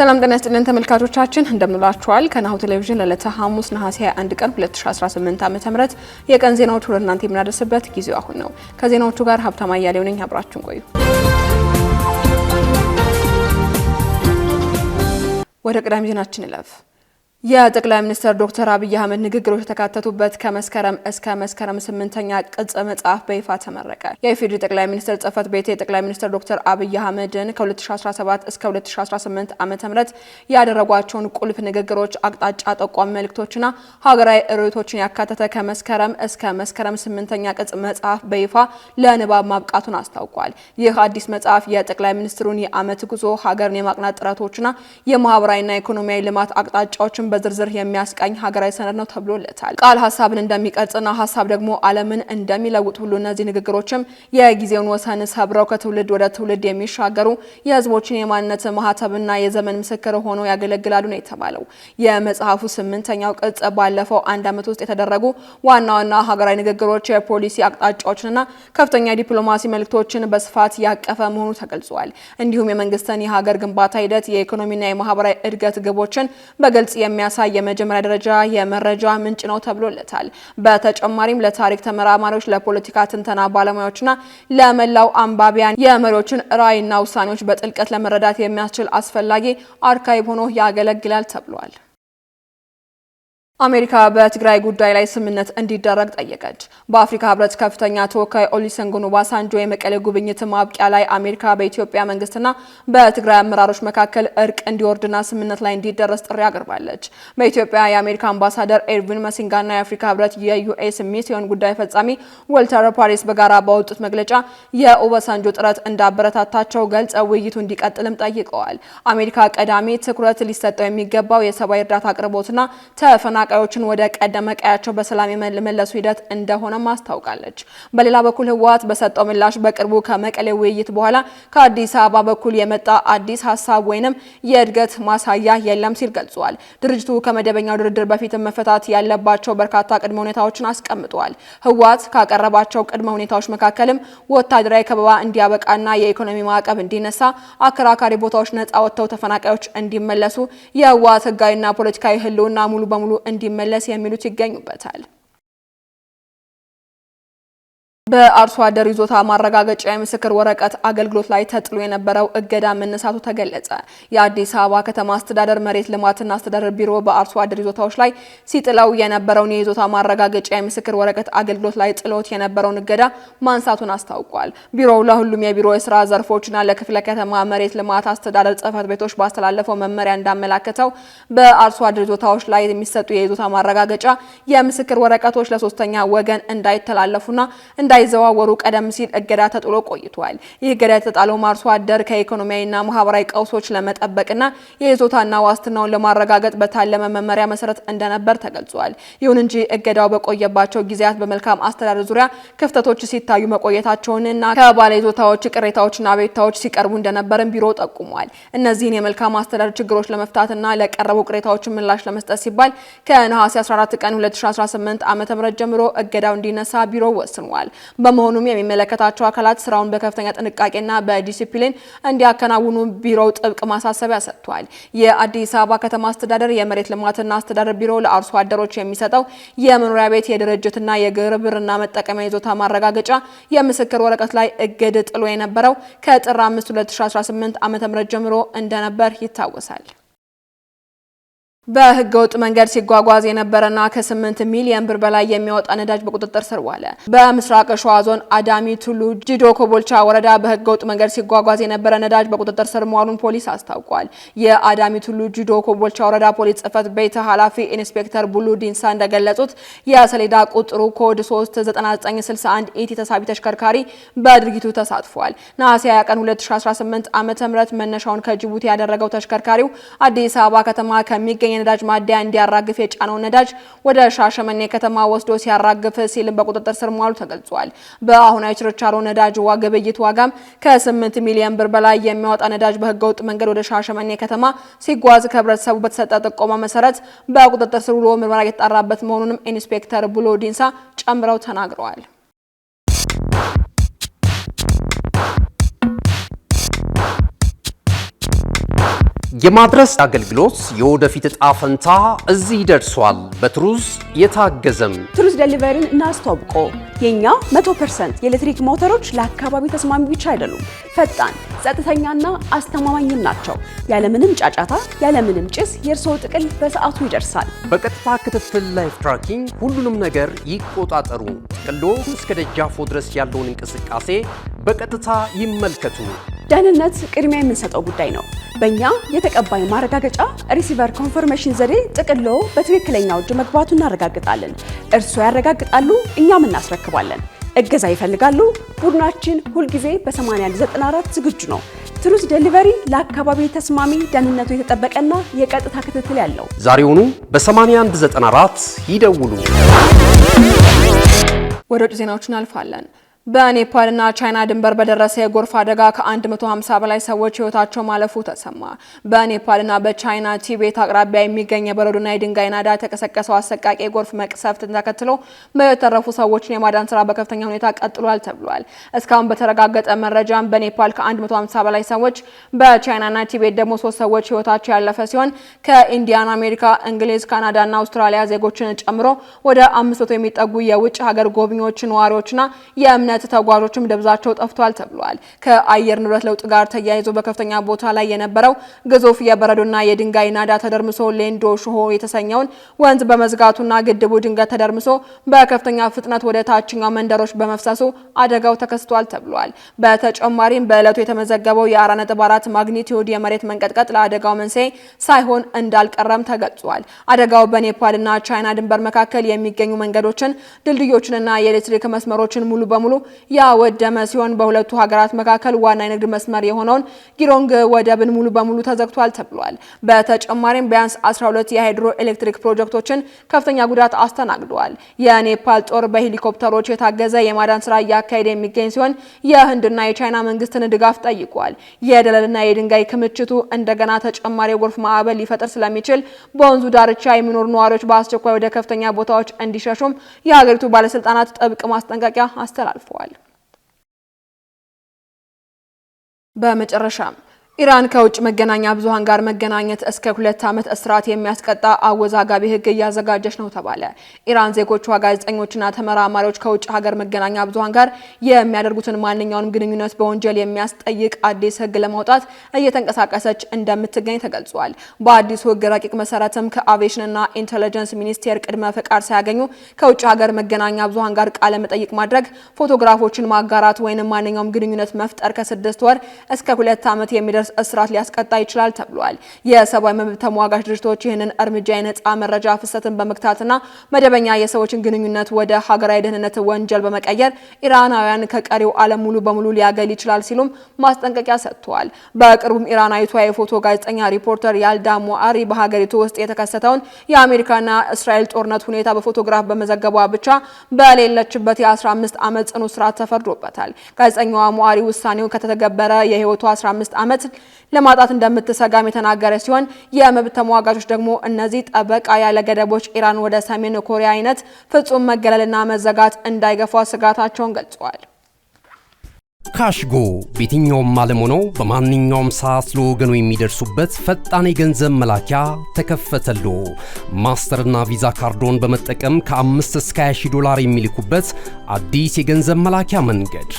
ሰላም ጤና ይስጥልን ተመልካቾቻችን እንደምንላችኋል። ከናሁ ቴሌቪዥን ለዕለተ ሐሙስ ነሐሴ 21 ቀን 2018 ዓ.ም የቀን ዜናዎች ወደ እናንተ የምናደርስበት ጊዜው አሁን ነው። ከዜናዎቹ ጋር ሀብታማ አያሌው ነኝ። አብራችሁን ቆዩ። ወደ ቀዳሚ ዜናችን እንለፍ። የጠቅላይ ሚኒስትር ዶክተር አብይ አህመድ ንግግሮች የተካተቱበት ከመስከረም እስከ መስከረም 8ኛ ቅጽ መጽሐፍ በይፋ ተመረቀ። የኢፌዴሪ ጠቅላይ ሚኒስትር ጽህፈት ቤት የጠቅላይ ሚኒስትር ዶክተር አብይ አህመድን ከ2017 እስከ 2018 ዓ.ም ያደረጓቸውን ቁልፍ ንግግሮች፣ አቅጣጫ ጠቋሚ መልእክቶችና ሀገራዊ ርዕዮቶችን ያካተተ ከመስከረም እስከ መስከረም 8ኛ ቅጽ መጽሐፍ በይፋ ለንባብ ማብቃቱን አስታውቋል። ይህ አዲስ መጽሐፍ የጠቅላይ ሚኒስትሩን የዓመት ጉዞ፣ ሀገርን የማቅናት ጥረቶችና የማህበራዊና ኢኮኖሚያዊ ልማት አቅጣጫዎችን በዝርዝር የሚያስቃኝ ሀገራዊ ሰነድ ነው ተብሎለታል። ቃል ሀሳብን እንደሚቀርጽና ሀሳብ ደግሞ ዓለምን እንደሚለውጥ ሁሉ እነዚህ ንግግሮችም የጊዜውን ወሰን ሰብረው ከትውልድ ወደ ትውልድ የሚሻገሩ የህዝቦችን የማንነት ማህተብና የዘመን ምስክር ሆነው ያገለግላሉ ነው የተባለው። የመጽሐፉ 8ኛው ቅጽ ባለፈው አንድ ዓመት ውስጥ የተደረጉ ዋና ዋና ሀገራዊ ንግግሮች፣ የፖሊሲ አቅጣጫዎችንና ከፍተኛ ዲፕሎማሲ መልእክቶችን በስፋት ያቀፈ መሆኑ ተገልጿል። እንዲሁም የመንግስትን የሀገር ግንባታ ሂደት፣ የኢኮኖሚና የማህበራዊ እድገት ግቦችን በግልጽ የሚያሳይ የመጀመሪያ ደረጃ የመረጃ ምንጭ ነው ተብሎለታል። በተጨማሪም ለታሪክ ተመራማሪዎች፣ ለፖለቲካ ትንተና ባለሙያዎችና ለመላው አንባቢያን የመሪዎችን ራዕይና ውሳኔዎች በጥልቀት ለመረዳት የሚያስችል አስፈላጊ አርካይቭ ሆኖ ያገለግላል ተብሏል። አሜሪካ በትግራይ ጉዳይ ላይ ስምምነት እንዲደረግ ጠየቀች። በአፍሪካ ህብረት ከፍተኛ ተወካይ ኦሉሴጉን ኦባሳንጆ የመቀሌ ጉብኝት ማብቂያ ላይ አሜሪካ በኢትዮጵያ መንግስትና በትግራይ አመራሮች መካከል እርቅ እንዲወርድና ስምምነት ላይ እንዲደረስ ጥሪ አቅርባለች። በኢትዮጵያ የአሜሪካ አምባሳደር ኤርቪን መሲንጋና የአፍሪካ ህብረት የዩኤስ ሚስዮን ጉዳይ ፈጻሚ ወልተር ፓሪስ በጋራ ባወጡት መግለጫ የኦባሳንጆ ጥረት እንዳበረታታቸው ገልጸው ውይይቱ እንዲቀጥልም ጠይቀዋል። አሜሪካ ቀዳሚ ትኩረት ሊሰጠው የሚገባው የሰብአዊ እርዳታ አቅርቦትና ተፈናቃዮችን ወደ ቀደመ ቀያቸው በሰላም የመለሱ ሂደት እንደሆነ ማስታውቃለች። በሌላ በኩል ህወሓት በሰጠው ምላሽ በቅርቡ ከመቀሌ ውይይት በኋላ ከአዲስ አበባ በኩል የመጣ አዲስ ሀሳብ ወይንም የእድገት ማሳያ የለም ሲል ገልጿል። ድርጅቱ ከመደበኛው ድርድር በፊት መፈታት ያለባቸው በርካታ ቅድመ ሁኔታዎችን አስቀምጧል። ህወሓት ካቀረባቸው ቅድመ ሁኔታዎች መካከልም ወታደራዊ ከበባ እንዲያበቃና የኢኮኖሚ ማዕቀብ እንዲነሳ፣ አከራካሪ ቦታዎች ነጻ ወጥተው ተፈናቃዮች እንዲመለሱ፣ የህወሓት ህጋዊና ፖለቲካዊ ህልውና ሙሉ በሙሉ እንዲመለስ የሚሉት ይገኙበታል። በአርሶ አደር ይዞታ ማረጋገጫ የምስክር ወረቀት አገልግሎት ላይ ተጥሎ የነበረው እገዳ መነሳቱ ተገለጸ። የአዲስ አበባ ከተማ አስተዳደር መሬት ልማትና አስተዳደር ቢሮ በአርሶ አደር ይዞታዎች ላይ ሲጥለው የነበረውን የይዞታ ማረጋገጫ የምስክር ወረቀት አገልግሎት ላይ ጥሎት የነበረውን እገዳ ማንሳቱን አስታውቋል። ቢሮው ለሁሉም የቢሮ የስራ ዘርፎችና ለክፍለ ከተማ መሬት ልማት አስተዳደር ጽሕፈት ቤቶች ባስተላለፈው መመሪያ እንዳመላከተው በአርሶ አደር ይዞታዎች ላይ የሚሰጡ የይዞታ ማረጋገጫ የምስክር ወረቀቶች ለሶስተኛ ወገን እንዳይተላለፉና እንዳይዘዋወሩ ቀደም ሲል እገዳ ተጥሎ ቆይቷል። ይህ እገዳ የተጣለው አርሶ አደር ከኢኮኖሚያዊና ማህበራዊ ቀውሶች ለመጠበቅና የይዞታና ዋስትናውን ለማረጋገጥ በታለመ መመሪያ መሰረት እንደነበር ተገልጿል። ይሁን እንጂ እገዳው በቆየባቸው ጊዜያት በመልካም አስተዳደር ዙሪያ ክፍተቶች ሲታዩ መቆየታቸውንና ከባለ ይዞታዎች ቅሬታዎችና አቤቱታዎች ሲቀርቡ እንደነበርም ቢሮ ጠቁሟል። እነዚህን የመልካም አስተዳደር ችግሮች ለመፍታትና ለቀረቡ ቅሬታዎች ምላሽ ለመስጠት ሲባል ከነሐሴ 14 ቀን 2018 ዓ.ም ጀምሮ እገዳው እንዲነሳ ቢሮ ወስኗል። በመሆኑም የሚመለከታቸው አካላት ስራውን በከፍተኛ ጥንቃቄና በዲሲፕሊን እንዲያከናውኑ ቢሮው ጥብቅ ማሳሰቢያ ሰጥቷል። የአዲስ አበባ ከተማ አስተዳደር የመሬት ልማትና አስተዳደር ቢሮ ለአርሶ አደሮች የሚሰጠው የመኖሪያ ቤት የድርጅትና የግብርና መጠቀሚያ ይዞታ ማረጋገጫ የምስክር ወረቀት ላይ እግድ ጥሎ የነበረው ከጥር 5 2018 ዓ.ም ጀምሮ እንደነበር ይታወሳል። በህገወጥ መንገድ ሲጓጓዝ የነበረና ከ8 ሚሊዮን ብር በላይ የሚያወጣ ነዳጅ በቁጥጥር ስር ዋለ። በምስራቅ ሸዋ ዞን አዳሚ ቱሉ ጂዶ ኮቦልቻ ወረዳ በህገወጥ መንገድ ሲጓጓዝ የነበረ ነዳጅ በቁጥጥር ስር መዋሉን ፖሊስ አስታውቋል። የአዳሚ ቱሉ ጂዶ ኮቦልቻ ወረዳ ፖሊስ ጽሕፈት ቤት ኃላፊ ኢንስፔክተር ቡሉ ዲንሳ እንደገለጹት የሰሌዳ ቁጥሩ ኮድ 39961 ኢቲ ተሳቢ ተሽከርካሪ በድርጊቱ ተሳትፏል። ነሐሴ 20 ቀን 2018 ዓ.ም መነሻውን ከጅቡቲ ያደረገው ተሽከርካሪው አዲስ አበባ ከተማ ከሚገኝ የነዳጅ ማደያ እንዲያራግፍ የጫነው ነዳጅ ወደ ሻሸመኔ ከተማ ወስዶ ሲያራግፍ ሲልም በቁጥጥር ስር መዋሉ ተገልጿል። በአሁናዊ ችርቻሮ ነዳጅ ግብይት ዋጋም ከ8 ሚሊዮን ብር በላይ የሚያወጣ ነዳጅ በህገወጥ መንገድ ወደ ሻሸመኔ ከተማ ሲጓዝ ከህብረተሰቡ በተሰጠ ጥቆማ መሰረት በቁጥጥር ስር ውሎ ምርመራ የተጣራበት መሆኑንም ኢንስፔክተር ቡሎ ዲንሳ ጨምረው ተናግረዋል። የማድረስ አገልግሎት የወደፊት ዕጣ ፈንታ እዚህ ደርሷል። በትሩዝ የታገዘም ትሩዝ ዴሊቨሪን እናስተዋውቆ። የኛ 100% የኤሌክትሪክ ሞተሮች ለአካባቢ ተስማሚ ብቻ አይደሉም፣ ፈጣን፣ ጸጥተኛና አስተማማኝም ናቸው። ያለምንም ጫጫታ፣ ያለምንም ጭስ የእርስዎ ጥቅል በሰዓቱ ይደርሳል። በቀጥታ ክትትል ላይፍ ትራኪንግ ሁሉንም ነገር ይቆጣጠሩ። ጥቅሎ እስከ ደጃፎ ድረስ ያለውን እንቅስቃሴ በቀጥታ ይመልከቱ። ደህንነት ቅድሚያ የምንሰጠው ጉዳይ ነው። በእኛ የተቀባይ ማረጋገጫ ሪሲቨር ኮንፈርሜሽን ዘዴ ጥቅሎ በትክክለኛው እጅ መግባቱ እናረጋግጣለን። እርስዎ ያረጋግጣሉ፣ እኛም እናስረክባለን። እገዛ ይፈልጋሉ? ቡድናችን ሁልጊዜ በ8194 ዝግጁ ነው። ትሩዝ ዴሊቨሪ ለአካባቢ ተስማሚ፣ ደህንነቱ የተጠበቀና የቀጥታ ክትትል ያለው። ዛሬውኑ በ8194 ይደውሉ። ወደ ውጭ ዜናዎች እናልፋለን። በኔፓልና ቻይና ድንበር በደረሰ የጎርፍ አደጋ ከ150 በላይ ሰዎች ህይወታቸው ማለፉ ተሰማ። በኔፓልና በቻይና ቲቤት አቅራቢያ የሚገኝ የበረዶና የድንጋይ ናዳ የተቀሰቀሰው አሰቃቂ የጎርፍ መቅሰፍትን ተከትሎ በተረፉ ሰዎችን የማዳን ስራ በከፍተኛ ሁኔታ ቀጥሏል ተብሏል። እስካሁን በተረጋገጠ መረጃም በኔፓል ከ150 በላይ ሰዎች፣ በቻይናና ቲቤት ደግሞ 3 ሰዎች ህይወታቸው ያለፈ ሲሆን ከኢንዲያን፣ አሜሪካ፣ እንግሊዝ፣ ካናዳና አውስትራሊያ ዜጎችን ጨምሮ ወደ 500 የሚጠጉ የውጭ ሀገር ጎብኚዎች፣ ነዋሪዎችና የእምነት ተጓዦችም ደብዛቸው ጠፍቷል ተብሏል። ከአየር ንብረት ለውጥ ጋር ተያይዞ በከፍተኛ ቦታ ላይ የነበረው ግዙፍ የበረዶና የድንጋይ ናዳ ተደርምሶ ሌንዶ ሾሆ የተሰኘውን ወንዝ በመዝጋቱና ግድቡ ድንገት ተደርምሶ በከፍተኛ ፍጥነት ወደ ታችኛው መንደሮች በመፍሰሱ አደጋው ተከስቷል ተብሏል። በተጨማሪም በዕለቱ የተመዘገበው የ4.4 ማግኒቲዩድ የመሬት መንቀጥቀጥ ለአደጋው መንስኤ ሳይሆን እንዳልቀረም ተገልጿል። አደጋው በኔፓልና ቻይና ድንበር መካከል የሚገኙ መንገዶችን፣ ድልድዮችንና የኤሌክትሪክ መስመሮችን ሙሉ በሙሉ ያወደመ ሲሆን በሁለቱ ሀገራት መካከል ዋና የንግድ መስመር የሆነውን ጊሮንግ ወደብን ሙሉ በሙሉ ተዘግቷል ተብሏል። በተጨማሪም ቢያንስ 12 የሃይድሮ ኤሌክትሪክ ፕሮጀክቶችን ከፍተኛ ጉዳት አስተናግደዋል። የኔፓል ጦር በሄሊኮፕተሮች የታገዘ የማዳን ስራ እያካሄደ የሚገኝ ሲሆን የህንድና የቻይና መንግስትን ድጋፍ ጠይቋል። የደለልና የድንጋይ ክምችቱ እንደገና ተጨማሪ የጎርፍ ማዕበል ሊፈጥር ስለሚችል በወንዙ ዳርቻ የሚኖሩ ነዋሪዎች በአስቸኳይ ወደ ከፍተኛ ቦታዎች እንዲሸሹም የሀገሪቱ ባለስልጣናት ጥብቅ ማስጠንቀቂያ አስተላልፈዋል። በመጨረሻም ኢራን ከውጭ መገናኛ ብዙሃን ጋር መገናኘት እስከ 2 ዓመት እስራት የሚያስቀጣ አወዛጋቢ ህግ እያዘጋጀች ነው ተባለ። ኢራን ዜጎቿ፣ ጋዜጠኞችና ተመራማሪዎች ከውጭ ሀገር መገናኛ ብዙሃን ጋር የሚያደርጉትን ማንኛውንም ግንኙነት በወንጀል የሚያስጠይቅ አዲስ ህግ ለማውጣት እየተንቀሳቀሰች እንደምትገኝ ተገልጿል። በአዲሱ ህግ ረቂቅ መሰረትም ከአቪዬሽንና ኢንተለጀንስ ሚኒስቴር ቅድመ ፈቃድ ሳያገኙ ከውጭ ሀገር መገናኛ ብዙሃን ጋር ቃለ መጠይቅ ማድረግ፣ ፎቶግራፎችን ማጋራት ወይንም ማንኛውም ግንኙነት መፍጠር ከ6 ወር እስከ 2 ዓመት የሚደርስ እስራት ሊያስቀጣ ይችላል ተብሏል። የሰብአዊ መብት ተሟጋች ድርጅቶች ይህንን እርምጃ የነጻ መረጃ ፍሰትን በመክታትና መደበኛ የሰዎችን ግንኙነት ወደ ሀገራዊ ደህንነት ወንጀል በመቀየር ኢራናውያን ከቀሪው ዓለም ሙሉ በሙሉ ሊያገል ይችላል ሲሉም ማስጠንቀቂያ ሰጥተዋል። በቅርቡም ኢራናዊቷ የፎቶ ጋዜጠኛ ሪፖርተር ያልዳ ሙአሪ በሀገሪቱ ውስጥ የተከሰተውን የአሜሪካና እስራኤል ጦርነት ሁኔታ በፎቶግራፍ በመዘገቧ ብቻ በሌለችበት የ15 ዓመት ጽኑ እስራት ተፈርዶበታል። ጋዜጠኛዋ ሙአሪ ውሳኔው ከተተገበረ የህይወቱ 15 ዓመት ለማጣት እንደምትሰጋም የተናገረ ሲሆን የመብት ተሟጋቾች ደግሞ እነዚህ ጠበቃ ያለ ገደቦች ኢራን ወደ ሰሜን ኮሪያ አይነት ፍጹም መገለልና መዘጋት እንዳይገፋ ስጋታቸውን ገልጸዋል። ካሽጎ በየትኛውም ዓለም ሆነው በማንኛውም ሰዓት ለወገኑ የሚደርሱበት ፈጣን የገንዘብ መላኪያ ተከፈተሎ። ማስተርና ቪዛ ካርዶን በመጠቀም ከ5 እስከ 20 ዶላር የሚልኩበት አዲስ የገንዘብ መላኪያ መንገድ።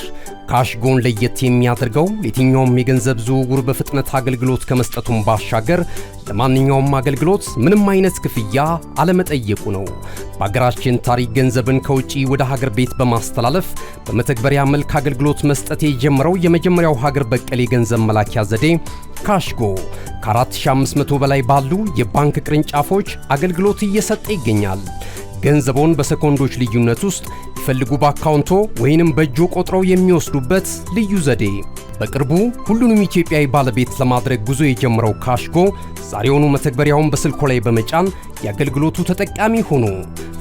ካሽጎን ለየት የሚያደርገው የትኛውም የገንዘብ ዝውውር በፍጥነት አገልግሎት ከመስጠቱም ባሻገር ለማንኛውም አገልግሎት ምንም አይነት ክፍያ አለመጠየቁ ነው። በሀገራችን ታሪክ ገንዘብን ከውጪ ወደ ሀገር ቤት በማስተላለፍ በመተግበሪያ መልክ አገልግሎት መስጠት የጀመረው የመጀመሪያው ሀገር በቀል የገንዘብ መላኪያ ዘዴ ካሽጎ ከ4500 በላይ ባሉ የባንክ ቅርንጫፎች አገልግሎት እየሰጠ ይገኛል። ገንዘቦን በሰኮንዶች ልዩነት ውስጥ ይፈልጉ በአካውንቶ ወይንም በእጆ ቆጥረው የሚወስዱበት ልዩ ዘዴ። በቅርቡ ሁሉንም ኢትዮጵያዊ ባለቤት ለማድረግ ጉዞ የጀመረው ካሽጎ ዛሬውኑ መተግበሪያውን በስልኮ ላይ በመጫን የአገልግሎቱ ተጠቃሚ ሆኖ።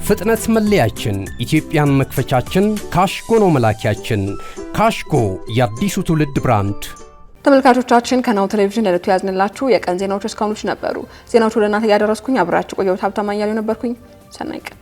ፍጥነት መለያችን፣ ኢትዮጵያን መክፈቻችን፣ ካሽጎ ነው መላኪያችን። ካሽጎ የአዲሱ ትውልድ ብራንድ። ተመልካቾቻችን ከናሁ ቴሌቪዥን ለዕለቱ ያዝንላችሁ የቀን ዜናዎች እስካሁኖች ነበሩ። ዜናዎቹ ለእናንተ ያደረስኩኝ አብራችሁ ቆየሁት ሀብታማ እያለሁ ነበርኩኝ። ሰናይ ቀን።